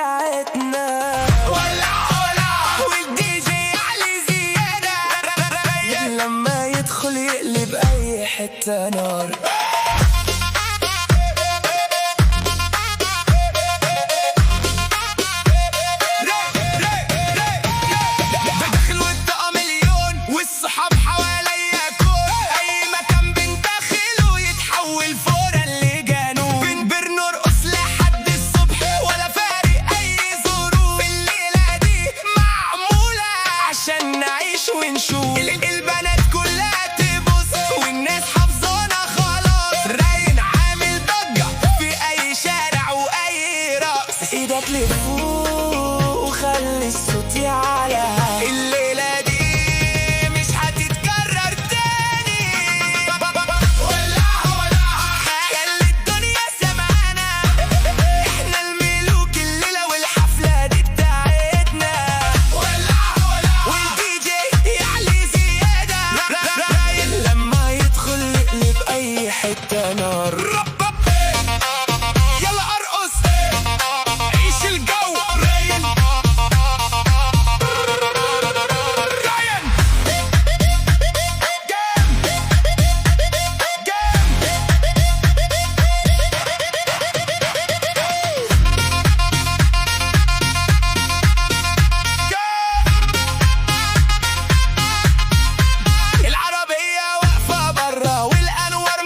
بتاعتنا. ولع ولع والدي جي علي زيادة، لما يدخل يقلب أي حتة نار. والصحاب حواليا كون، اي مكان بندخله يتحول فورا لجنون. بنبر نرقص لحد الصبح ولا فارق اي ظروف. الليله دي معموله عشان نعيش ونشوف. البنات كلها تبص والناس حافظانا خلاص. راين عامل ضجه في اي شارع واي رقص. ايدك لفوق وخلي الصوت يعلى. الليله دي نار. يلا ارقص عيش الجو. راين العربية واقفة برا والانوار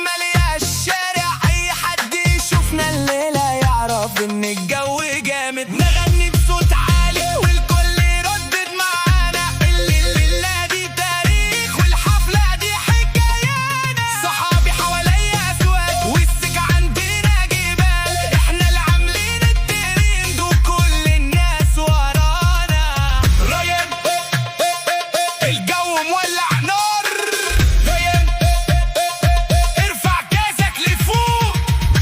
ان الجو جامد. نغني بصوت عالي والكل يردد معانا. الليلة دي تاريخ والحفلة دي حكايانا. صحابي حواليا اسود والسكة عندنا جبال. احنا اللي عاملين الترند وكل الناس ورانا. راين الجو مولع نار. راين ارفع كاسك لفوق.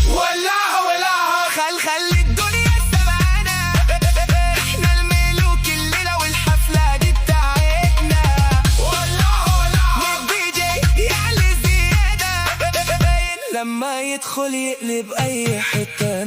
ولعها ولعها خلي الدنيا سمعانا. احنا الملوك الليلة والحفلة دي بتاعتنا. ولعها ولعها والدي جي يعلي زيادة. لما يدخل يقلب أي حتة